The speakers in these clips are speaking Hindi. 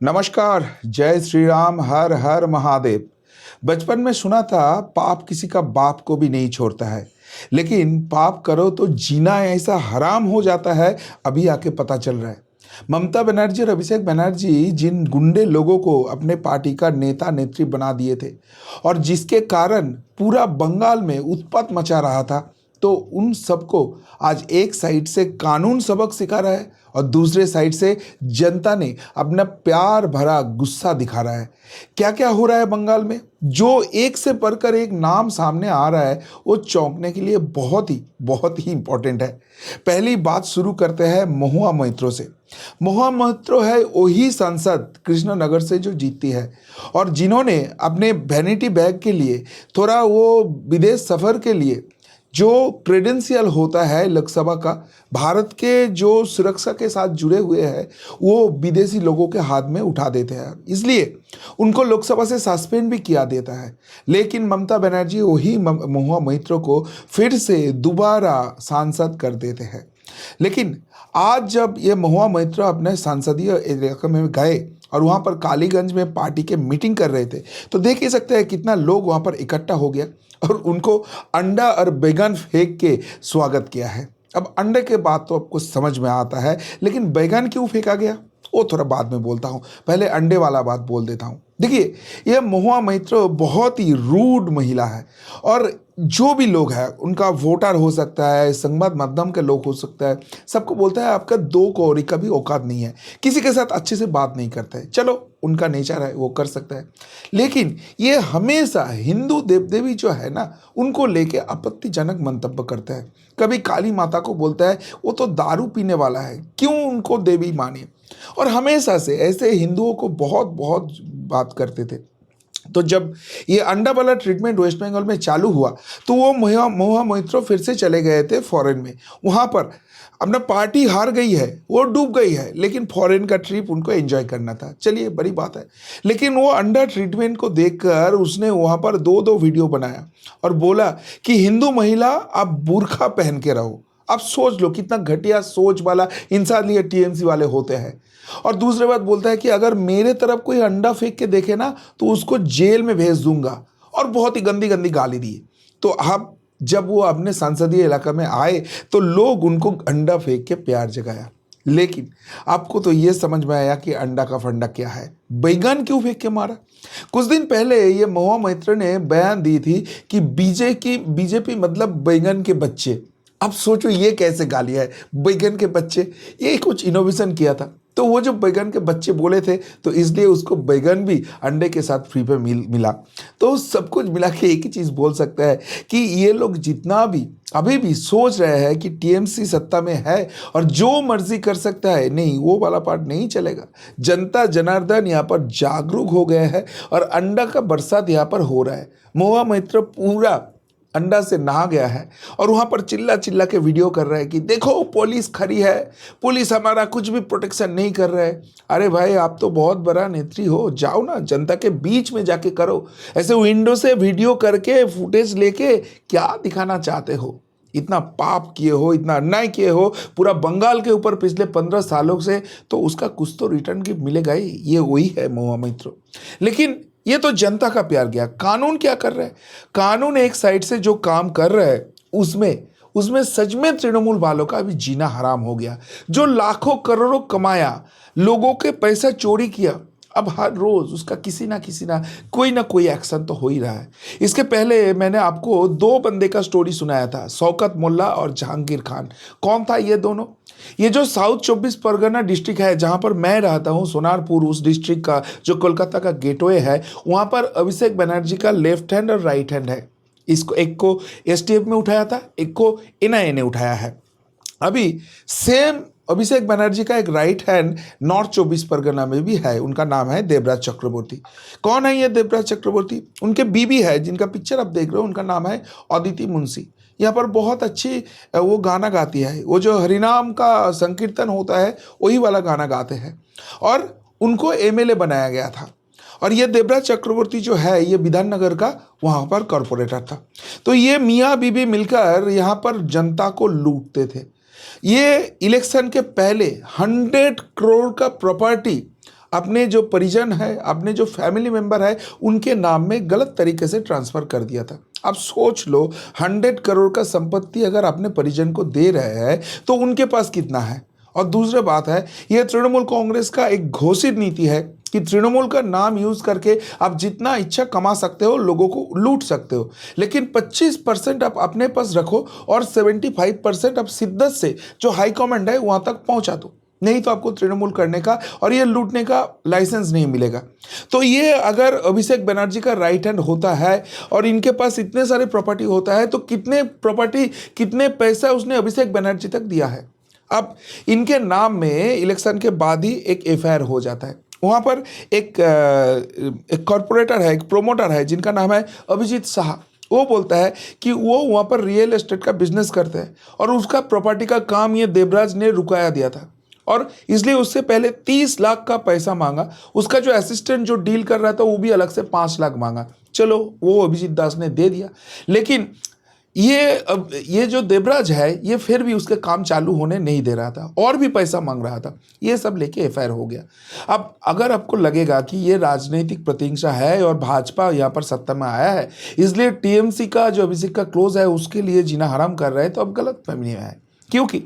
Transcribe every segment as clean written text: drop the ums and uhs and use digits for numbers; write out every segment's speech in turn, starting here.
नमस्कार। जय श्री राम। हर हर महादेव। बचपन में सुना था पाप किसी का बाप को भी नहीं छोड़ता है, लेकिन पाप करो तो जीना ऐसा हराम हो जाता है। अभी आके पता चल रहा है। ममता बनर्जी और अभिषेक बनर्जी जिन गुंडे लोगों को अपने पार्टी का नेता नेत्री बना दिए थे और जिसके कारण पूरा बंगाल में उत्पात मचा रहा था, तो उन सबको आज एक साइड से कानून सबक सिखा रहा है और दूसरे साइड से जनता ने अपना प्यार भरा गुस्सा दिखा रहा है। क्या क्या हो रहा है बंगाल में, जो एक से बढ़कर एक नाम सामने आ रहा है, वो चौंकने के लिए बहुत ही इंपॉर्टेंट है। पहली बात शुरू करते हैं महुआ मोइत्रो से। महुआ मोइत्रो है वही सांसद कृष्णनगर से जो जीतती है और जिन्होंने अपने वैनिटी बैग के लिए, थोड़ा वो विदेश सफर के लिए जो क्रेडेंशियल होता है लोकसभा का, भारत के जो सुरक्षा के साथ जुड़े हुए हैं, वो विदेशी लोगों के हाथ में उठा देते हैं, इसलिए उनको लोकसभा से सस्पेंड भी किया देता है। लेकिन ममता बनर्जी वही महुआ मोइत्रो को फिर से दोबारा सांसद कर देते हैं। लेकिन आज जब ये महुआ मोइत्रो अपने संसदीय इलाके में गए और वहाँ पर कालीगंज में पार्टी के मीटिंग कर रहे थे, तो देख ही सकते हैं कितना लोग वहाँ पर इकट्ठा हो गया और उनको अंडा और बैगन फेंक के स्वागत किया है। अब अंडे के बाद तो आपको समझ में आता है, लेकिन बैगन क्यों फेंका गया वो थोड़ा बाद में बोलता हूँ। पहले अंडे वाला बात बोल देता हूँ। देखिए, यह महुआ मोइत्रो बहुत ही रूड महिला है और जो भी लोग हैं उनका वोटर हो सकता है, संबाद माध्यम के लोग हो सकता है, सबको बोलता है आपका दो कौड़ी का भी औकात नहीं है, किसी के साथ अच्छे से बात नहीं करता है। चलो, उनका नेचर है, वो कर सकता है। लेकिन ये हमेशा हिंदू देव देवी जो है ना, उनको लेके आपत्तिजनक मंतव्य करता है। कभी काली माता को बोलता है वो तो दारू पीने वाला है, क्यों उनको देवी माने, और हमेशा से ऐसे हिंदुओं को बहुत बहुत बात करते थे। तो जब ये अंडा वाला ट्रीटमेंट वेस्ट बंगाल में चालू हुआ, तो वो महुआ मोइत्रो फिर से चले गए थे फॉरेन में। वहाँ पर अपना पार्टी हार गई है, वो डूब गई है, लेकिन फॉरेन का ट्रिप उनको एंजॉय करना था। चलिए, बड़ी बात है। लेकिन वो अंडा ट्रीटमेंट को देखकर उसने वहाँ पर दो वीडियो बनाया और बोला कि हिंदू महिला आप बुर्खा पहन के रहो। आप सोच लो कितना घटिया सोच वाला इंसान ये टीएमसी वाले होते हैं। और दूसरी बात बोलता है कि अगर मेरे तरफ कोई अंडा फेंक के देखे ना, तो उसको जेल में भेज दूंगा, और बहुत ही गंदी गंदी गाली दी। तो अब जब वो अपने संसदीय इलाका में आए, तो लोग उनको अंडा फेंक के प्यार जगाया। लेकिन आपको तो ये समझ में आया कि अंडा का फंडा क्या है, बैगन क्यों फेंक के मारा। कुछ दिन पहले ये महुआ मोइत्रो ने बयान दी थी कि बीजेपी मतलब बैगन के बच्चे। अब सोचो ये कैसे गालियाँ है, बैगन के बच्चे। ये कुछ इनोवेशन किया था, तो वो जो बैगन के बच्चे बोले थे, तो इसलिए उसको बैगन भी अंडे के साथ फ्री पे मिला। तो सब कुछ मिला के एक ही चीज़ बोल सकता है कि ये लोग जितना भी अभी भी सोच रहे हैं कि टीएमसी सत्ता में है और जो मर्जी कर सकता है, नहीं, वो वाला पार्ट नहीं चलेगा। जनता जनार्दन यहाँ पर जागरूक हो गया है और अंडा का बरसात यहाँ पर हो रहा है। महुआ मोइत्रो पूरा अंडा से नहा गया है और वहाँ पर चिल्ला चिल्ला के वीडियो कर रहा है कि देखो पुलिस खड़ी है, पुलिस हमारा कुछ भी प्रोटेक्शन नहीं कर रहा है। अरे भाई, आप तो बहुत बड़ा नेत्री हो, जाओ ना जनता के बीच में जाके करो। ऐसे विंडो से वीडियो करके फुटेज लेके क्या दिखाना चाहते हो। इतना पाप किए हो, इतना अन्याय किए हो पूरा बंगाल के ऊपर पिछले 15 सालों से, तो उसका कुछ तो रिटर्न गिफ्ट मिलेगा ही। ये वही है महुआ मोइत्रो। लेकिन ये तो जनता का प्यार गया। कानून क्या कर रहा है? कानून एक साइड से जो काम कर रहा है, उसमें उसमें सच में तृणमूल वालों का भी जीना हराम हो गया। जो लाखों करोड़ों कमाया, लोगों के पैसा चोरी किया, अब हर रोज उसका किसी ना कोई एक्शन तो हो ही रहा है। इसके पहले मैंने आपको दो बंदे का स्टोरी सुनाया था, शौकत मोल्ला और जहांगीर खान। कौन था ये दोनों? ये जो साउथ 24 परगना डिस्ट्रिक्ट है, जहां पर मैं रहता हूं, सोनारपुर, उस डिस्ट्रिक्ट का जो कोलकाता का गेटवे है, वहां पर अभिषेक बनर्जी का लेफ्ट हैंड और राइट हैंड है। इसको एक को एसटीएफ में उठाया था, एक को एनआईए ने उठाया है। अभी सेम अभिषेक बनर्जी का एक राइट हैंड नॉर्थ 24 परगना में भी है, उनका नाम है देवराज चक्रवर्ती। कौन है ये देवराज चक्रवर्ती? उनके बीबी है, जिनका पिक्चर आप देख रहे हो, उनका नाम है अदिति मुंशी। यहाँ पर बहुत अच्छी वो गाना गाती है, वो जो हरिनाम का संकीर्तन होता है वही वाला गाना गाते हैं, और उनको एमएलए बनाया गया था। और ये देवराज चक्रवर्ती जो है, ये विधाननगर का वहाँ पर कॉरपोरेटर था। तो ये मियाँ बीबी मिलकर यहाँ पर जनता को लूटते थे। ये इलेक्शन के पहले 100 करोड़ का प्रॉपर्टी अपने जो परिजन है, अपने जो फैमिली मेंबर है, उनके नाम में गलत तरीके से ट्रांसफ़र कर दिया था। अब सोच लो, 100 करोड़ का संपत्ति अगर अपने परिजन को दे रहे हैं तो उनके पास कितना है। और दूसरी बात है, यह तृणमूल कांग्रेस का एक घोषित नीति है कि तृणमूल का नाम यूज करके आप जितना इच्छा कमा सकते हो, लोगों को लूट सकते हो, लेकिन 25% आप अपने पास रखो और 75% आप शिद्दत से जो हाई कमांड है वहां तक पहुंचा दो, नहीं तो आपको तृणमूल करने का और ये लूटने का लाइसेंस नहीं मिलेगा। तो ये अगर अभिषेक बनर्जी का राइट हैंड होता है और इनके पास इतने सारे प्रॉपर्टी होता है, तो कितने प्रॉपर्टी, कितने पैसा उसने अभिषेक बनर्जी तक दिया है। अब इनके नाम में इलेक्शन के बाद ही एक एफआईआर हो जाता है। वहाँ पर एक कॉरपोरेटर है, एक प्रोमोटर है जिनका नाम है अभिजीत शाह। वो बोलता है कि वो वहाँ पर रियल एस्टेट का बिजनेस करते हैं और उसका प्रॉपर्टी का काम ये देवराज ने रुकाया दिया था और इसलिए उससे पहले 30 लाख का पैसा मांगा। उसका जो असिस्टेंट जो डील कर रहा था वो भी अलग से 5 लाख मांगा। चलो वो अभिजीत दास ने दे दिया, लेकिन ये जो देवराज है ये फिर भी उसके काम चालू होने नहीं दे रहा था और भी पैसा मांग रहा था। ये सब लेके एफआईआर हो गया। अब अगर आपको लगेगा कि ये राजनीतिक प्रतिहिंसा है और भाजपा यहाँ पर सत्ता में आया है इसलिए टीएमसी का जो अभिषेक का क्लोज है उसके लिए जीना हराम कर रहे हैं, तो अब गलत फहमी है। क्योंकि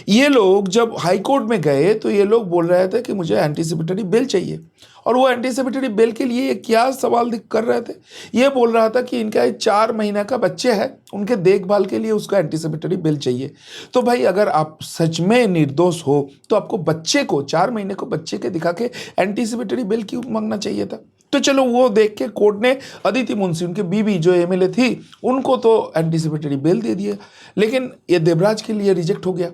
ये लोग जब हाई कोर्ट में गए तो ये लोग बोल रहे थे कि मुझे एंटीसिपेटरी बेल चाहिए, और वो एंटीसिपेटरी बेल के लिए क्या सवाल कर रहे थे, ये बोल रहा था कि इनका 4 महीने का बच्चे है, उनके देखभाल के लिए उसका एंटीसिपेटरी बेल चाहिए। तो भाई अगर आप सच में निर्दोष हो तो आपको बच्चे को, 4 महीने को बच्चे के दिखा के एंटीसिपेटरी बेल क्यों मांगना चाहिए था। तो चलो वो देख के कोर्ट ने अदिति मुंशी, उनकी बीवी जो एमएलए थी, उनको तो एंटीसिपेटरी बेल दे दिया, लेकिन ये देवराज के लिए रिजेक्ट हो गया।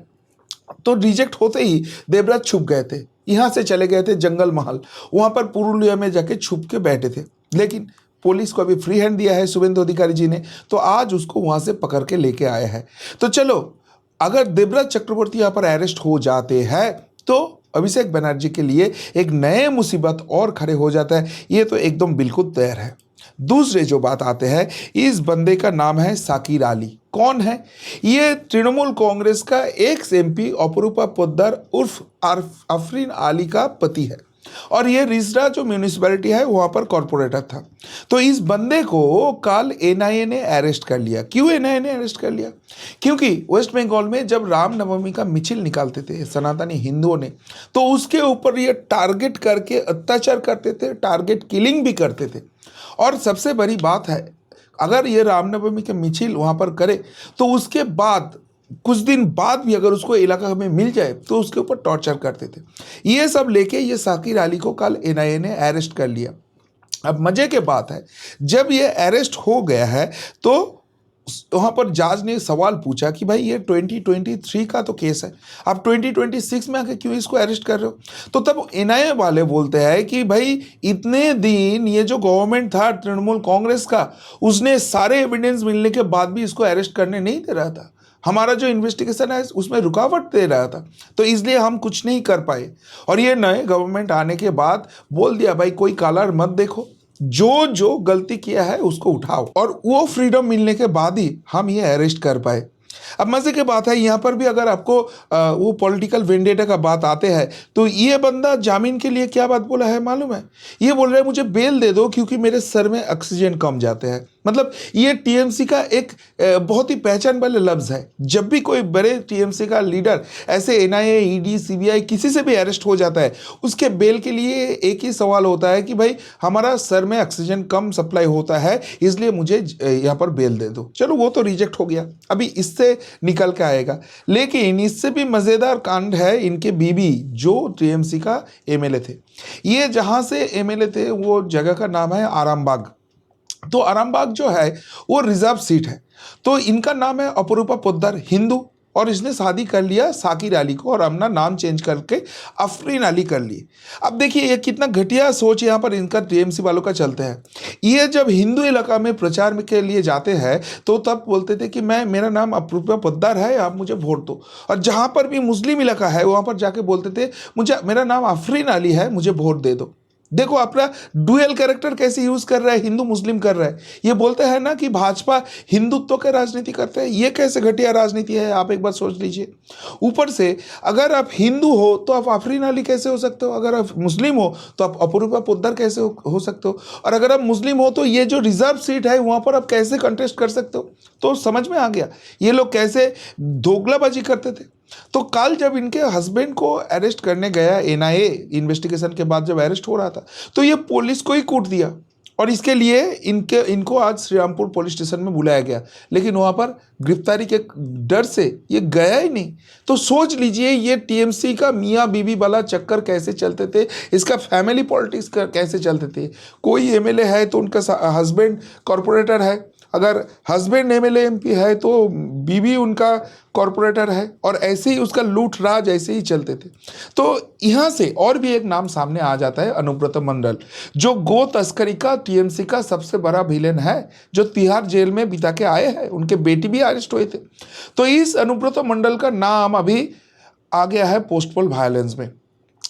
तो रिजेक्ट होते ही देवराज छुप गए थे, यहाँ से चले गए थे जंगल महल, वहाँ पर पुरुलिया में जाके छुप के बैठे थे। लेकिन पुलिस को अभी फ्री हैंड दिया है शुभेंदु अधिकारी जी ने, तो आज उसको वहाँ से पकड़ के लेके आए हैं। तो चलो, अगर देवराज चक्रवर्ती यहाँ पर अरेस्ट हो जाते हैं तो अभिषेक बनर्जी के लिए एक नए मुसीबत और खड़े हो जाता है। ये तो एकदम बिल्कुल तैयार है। दूसरे जो बात आते हैं, इस बंदे का नाम है साकिर अली। कौन है ये? तृणमूल कांग्रेस का एक्स एमपी अपरूपा पोद्दार उर्फ आफरीन अली का पति है और ये रिजरा जो म्यूनिसिपैलिटी है वहां पर कॉर्पोरेटर था। तो इस बंदे को कल एनआईए ने अरेस्ट कर लिया। क्यों एनआईए ने अरेस्ट कर लिया? क्योंकि वेस्ट बंगाल में जब रामनवमी का मिছিল निकालते थे सनातनी हिंदुओं ने, तो उसके ऊपर ये टारगेट करके अत्याचार करते थे, टारगेट किलिंग भी करते थे। और सबसे बड़ी बात है, अगर ये रामनवमी के मिছিল वहाँ पर करे तो उसके बाद कुछ दिन बाद भी अगर उसको इलाका में मिल जाए तो उसके ऊपर टॉर्चर करते थे। ये सब लेके ये साकिर अली को कल एनआईए ने अरेस्ट कर लिया। अब मजे की बात है, जब ये अरेस्ट हो गया है तो वहाँ पर जज ने सवाल पूछा कि भाई ये 2023 का तो केस है, आप 2026 में आके क्यों इसको अरेस्ट कर रहे हो? तो तब एनआईए वाले बोलते हैं कि भाई इतने दिन ये जो गवर्नमेंट था तृणमूल कांग्रेस का, उसने सारे एविडेंस मिलने के बाद भी इसको अरेस्ट करने नहीं दे रहा था। हमारा जो इन्वेस्टिगेशन है उसमें रुकावट दे रहा था, तो इसलिए हम कुछ नहीं कर पाए। और ये नए गवर्नमेंट आने के बाद बोल दिया भाई कोई कालर मत देखो, जो गलती किया है उसको उठाओ, और वो फ्रीडम मिलने के बाद ही हम ये अरेस्ट कर पाए। अब मजे की बात है, यहाँ पर भी अगर आपको वो पॉलिटिकल वेंडेटा का बात आते हैं तो ये बंदा जामीन के लिए क्या बात बोला है मालूम है? ये बोल रहा है मुझे बेल दे दो क्योंकि मेरे सर में ऑक्सीजन कम जाते हैं। मतलब ये टीएमसी का एक बहुत ही पहचान वाले लफ्ज़ है। जब भी कोई बड़े टीएमसी का लीडर ऐसे एनआईए, ईडी, सीबीआई किसी से भी अरेस्ट हो जाता है, उसके बेल के लिए एक ही सवाल होता है कि भाई हमारा सर में ऑक्सीजन कम सप्लाई होता है इसलिए मुझे यहाँ पर बेल दे दो। चलो वो तो रिजेक्ट हो गया, अभी इससे निकल के आएगा। लेकिन इससे भी मज़ेदार कांड है इनके बीबी जो टीएमसी का एमएलए थे। ये जहाँ से एमएलए थे वो जगह का नाम है आरामबाग। तो आरामबाग जो है वो रिजर्व सीट है। तो इनका नाम है अपरूपा पोद्दार, हिंदू, और इसने शादी कर लिया साकिर अली को और अपना नाम चेंज करके आफरीन अली कर ली। अब देखिए ये कितना घटिया सोच यहाँ पर इनका टीएमसी वालों का चलते हैं। ये जब हिंदू इलाका में प्रचार के लिए जाते हैं तो तब बोलते थे कि मेरा नाम अपरूपा पोद्दार है, आप मुझे वोट दो। और जहाँ पर भी मुस्लिम इलाका है वहाँ पर जाके बोलते थे मेरा नाम आफरीन अली है, मुझे वोट दे दो। देखो अपना डुअल कैरेक्टर कैसे यूज कर रहा है, हिंदू मुस्लिम कर रहा है। ये बोलते हैं ना कि भाजपा हिंदुत्व के राजनीति करते हैं, ये कैसे घटिया राजनीति है, आप एक बार सोच लीजिए। ऊपर से अगर आप हिंदू हो तो आप आफरीन अली कैसे हो सकते हो, अगर आप मुस्लिम हो तो आप अपूर्वा पोद्दार कैसे हो सकते हो, और अगर आप मुस्लिम हो तो ये जो रिजर्व सीट है वहां पर आप कैसे कंटेस्ट कर सकते हो। तो समझ में आ गया ये लोग कैसे दोगलाबाजी करते थे। तो कल जब इनके हस्बैंड को अरेस्ट करने गया एनआईए, इन्वेस्टिगेशन के बाद जब अरेस्ट हो रहा था, तो ये पुलिस को ही कूट दिया, और इसके लिए इनको आज श्रीरामपुर पुलिस स्टेशन में बुलाया गया, लेकिन वहां पर गिरफ्तारी के डर से ये गया ही नहीं। तो सोच लीजिए ये टीएमसी का मियाँ बीवी वाला चक्कर कैसे चलते थे, इसका फैमिली पॉलिटिक्स कैसे चलते थे। कोई एमएलए है तो उनका हस्बैंड कॉरपोरेटर है, अगर हस्बैंड एमएलए एमपी है तो बीवी उनका कॉरपोरेटर है, और ऐसे ही उसका लूट राज ऐसे ही चलते थे। तो यहाँ से और भी एक नाम सामने आ जाता है, अनुब्रत मंडल, जो गो तस्करी का टीएमसी का सबसे बड़ा विलेन है, जो तिहाड़ जेल में बिता के आए हैं, उनके बेटी भी अरेस्ट हुए थे। तो इस अनुब्रत मंडल का नाम अभी आ गया है पोस्टपोल वायलेंस में।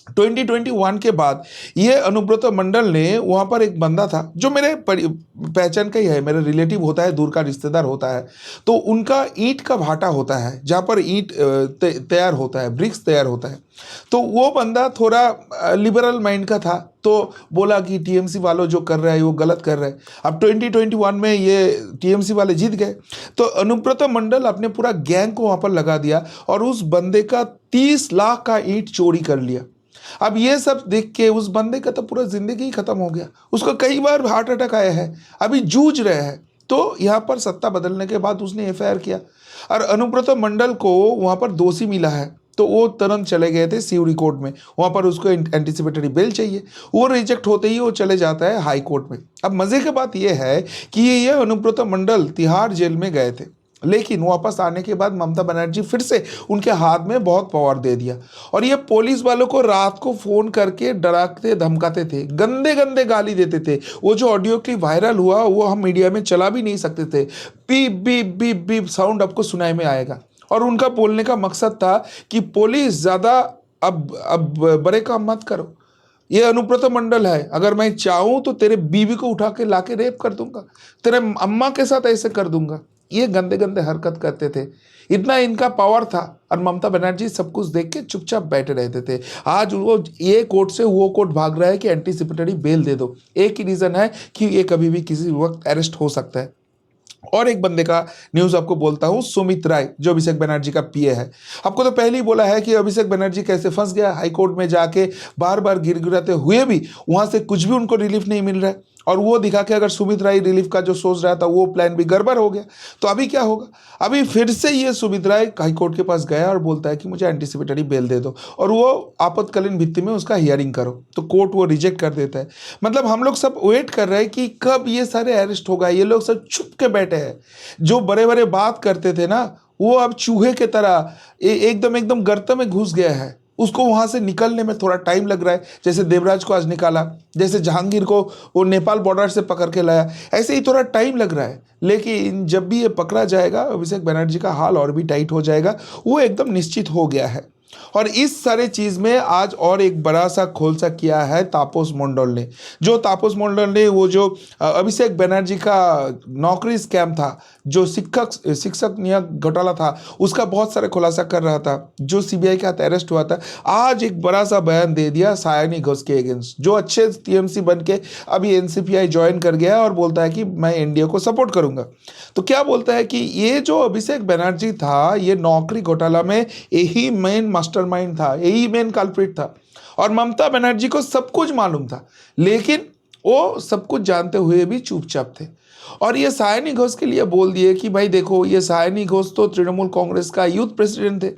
2021 के बाद ये अनुब्रत मंडल ने, वहाँ पर एक बंदा था जो मेरे पहचान का ही है, मेरा रिलेटिव होता है, दूर का रिश्तेदार होता है, तो उनका ईंट का भाटा होता है जहाँ पर ईंट तैयार होता है, ब्रिक्स तैयार होता है। तो वो बंदा थोड़ा लिबरल माइंड का था, तो बोला कि टीएमसी वालों जो कर रहा है वो गलत कर रहा है। अब 2021 में ये टीएमसी वाले जीत गए, तो अनुब्रत मंडल अपने पूरा गैंग को वहाँ पर लगा दिया और उस बंदे का 30 लाख का ईंट चोरी कर लिया। अब ये सब देख के उस बंदे का तो पूरा जिंदगी ही खत्म हो गया, उसको कई बार हार्ट अटैक आया है, अभी जूझ रहे हैं। तो यहाँ पर सत्ता बदलने के बाद उसने एफआईआर किया और अनुब्रत मंडल को वहाँ पर दोषी मिला है, तो वो तुरंत चले गए थे सिवनी कोर्ट में, वहाँ पर उसको एंटीसिपेटरी बेल चाहिए, वो रिजेक्ट होते ही वो चले जाता है हाई कोर्ट में। अब मज़े की बात यह है कि ये अनुब्रत मंडल तिहाड़ जेल में गए थे, लेकिन वापस आने के बाद ममता बनर्जी फिर से उनके हाथ में बहुत पावर दे दिया, और ये पुलिस वालों को रात को फ़ोन करके डराते धमकाते थे, गंदे गंदे गाली देते थे। वो जो ऑडियो क्लिप वायरल हुआ वो हम मीडिया में चला भी नहीं सकते थे, beep beep beep beep sound आपको सुनाई में आएगा। और उनका बोलने का मकसद था कि पुलिस ज़्यादा अब बड़े काम मत करो, ये अनुब्रत मंडल है, अगर मैं चाहूँ तो तेरे बीवी को उठा के लाके रेप कर दूंगा, तेरे अम्मा के साथ ऐसे कर दूंगा। ये गंदे गंदे हरकत करते थे, इतना इनका पावर था, और ममता बनर्जी सब कुछ देख के चुपचाप बैठे रहते थे। आज वो ये कोर्ट से वो कोर्ट भाग रहा है कि एंटीसिपेटरी बेल दे दो, एक ही रीज़न है कि ये कभी भी किसी वक्त अरेस्ट हो सकता है। और एक बंदे का न्यूज़ आपको बोलता हूँ, सुमित राय, जो अभिषेक बनर्जी का पीए है। आपको तो पहले ही बोला है कि अभिषेक बनर्जी कैसे फंस गया, हाई कोर्ट में जाके बार बार गिड़गिड़ाते हुए भी वहाँ से कुछ भी उनको रिलीफ नहीं मिल रहा है, और वो दिखा के अगर सुमित राय रिलीफ का जो सोच रहा था वो प्लान भी गड़बड़ हो गया। तो अभी क्या होगा, अभी फिर से ये सुमित राय हाई कोर्ट के पास गया और बोलता है कि मुझे एंटीसिपेटरी बेल दे दो, और वो आपातकालीन भित्ति में उसका हियरिंग करो, तो कोर्ट वो रिजेक्ट कर देता है। मतलब हम लोग सब वेट कर रहे हैं कि कब ये सारे अरेस्ट होगा। ये लोग सब छुप के बैठे हैं, जो बड़े बड़े बात करते थे ना, वो अब चूहे के तरह एकदम गर्त में घुस गया है, उसको वहाँ से निकलने में थोड़ा टाइम लग रहा है। जैसे देवराज को आज निकाला, जैसे जहांगीर को वो नेपाल बॉर्डर से पकड़ के लाया, ऐसे ही थोड़ा टाइम लग रहा है। लेकिन जब भी ये पकड़ा जाएगा, अभिषेक बनर्जी का हाल और भी टाइट हो जाएगा, वो एकदम निश्चित हो गया है। और इस सारे चीज़ में आज और एक बड़ा सा खोलसा किया है तापस मंडल ने, जो तापस मंडल ने वो जो अभिषेक बनर्जी का नौकरी स्कैम था, जो शिक्षक नियोग घोटाला था, उसका बहुत सारे खुलासा कर रहा था, जो सीबीआई के हाथ अरेस्ट हुआ था। आज एक बड़ा सा बयान दे दिया सायनी घोष के अगेंस्ट, जो अच्छे टीएमसी बन के अभी एनसीपीआई ज्वाइन कर गया और बोलता है कि मैं एनडीए को सपोर्ट करूंगा। तो क्या बोलता है कि ये जो अभिषेक बनर्जी था, ये नौकरी घोटाला में यही मेन मास्टरमाइंड था, यही मेन कल्प्रिट था, और ममता बनर्जी को सब कुछ मालूम था, लेकिन वो सब कुछ जानते हुए भी चुपचाप थे। और ये सायनी घोष के लिए बोल दिए कि भाई देखो, ये सायनी घोष तो तृणमूल कांग्रेस का यूथ प्रेसिडेंट थे,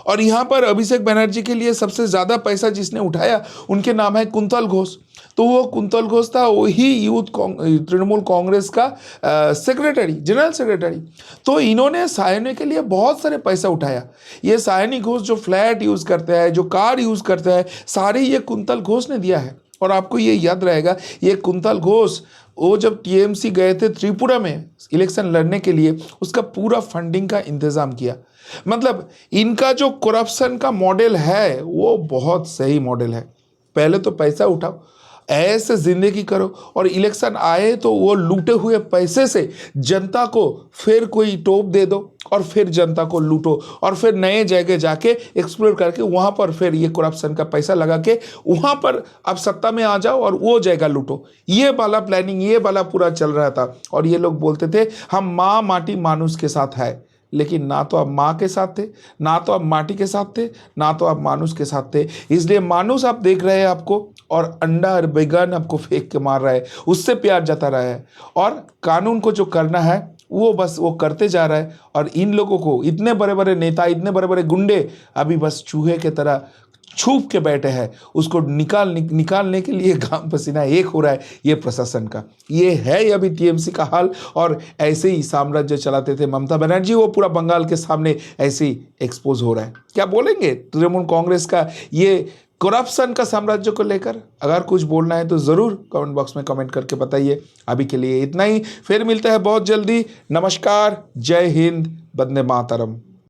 और यहाँ पर अभिषेक बनर्जी के लिए सबसे ज़्यादा पैसा जिसने उठाया उनके नाम है कुंतल घोष। तो वो कुंतल घोष था वही तृणमूल कांग्रेस का सेक्रेटरी, जनरल सेक्रेटरी। तो इन्होंने सायनी के लिए बहुत सारे पैसा उठाया। ये सायनी घोष जो फ्लैट यूज़ करता है, जो कार यूज़ करता है, सारे ये कुंतल घोष ने दिया है। और आपको ये याद रहेगा, ये कुंतल घोष वो जब टीएमसी गए थे त्रिपुरा में इलेक्शन लड़ने के लिए, उसका पूरा फंडिंग का इंतज़ाम किया। मतलब इनका जो करप्शन का मॉडल है वो बहुत सही मॉडल है। पहले तो पैसा उठाओ, ऐसे जिंदगी करो और इलेक्शन आए तो वो लूटे हुए पैसे से जनता को फिर कोई टोप दे दो और फिर जनता को लूटो और फिर नए जगह जाके एक्सप्लोर करके वहां पर फिर ये करप्शन का पैसा लगा के वहां पर आप सत्ता में आ जाओ और वो जगह लूटो। ये वाला प्लानिंग, ये वाला पूरा चल रहा था। और ये लोग बोलते थे हम माँ माटी मानुष के साथ है, लेकिन ना तो आप माँ के साथ थे, ना तो आप माटी के साथ थे, ना तो आप मानुष के साथ थे। इसलिए मानुष आप देख रहे हैं आपको और अंडा और बैगन आपको फेंक के मार रहा है, उससे प्यार जता रहा है। और कानून को जो करना है वो बस वो करते जा रहा है। और इन लोगों को, इतने बड़े बड़े नेता, इतने बड़े बड़े गुंडे अभी बस चूहे के तरह छुप के बैठे हैं। उसको निकालने के लिए घाम पसीना एक हो रहा है ये प्रशासन का। ये है अभी टीएमसी का हाल। और ऐसे ही साम्राज्य चलाते थे ममता बनर्जी, वो पूरा बंगाल के सामने ऐसे ही एक्सपोज हो रहा है। क्या बोलेंगे तृणमूल कांग्रेस का ये करप्शन का साम्राज्य को लेकर? अगर कुछ बोलना है तो ज़रूर कमेंट बॉक्स में कमेंट करके बताइए। अभी के लिए इतना ही, फिर मिलता है बहुत जल्दी। नमस्कार, जय हिंद, वंदे मातरम।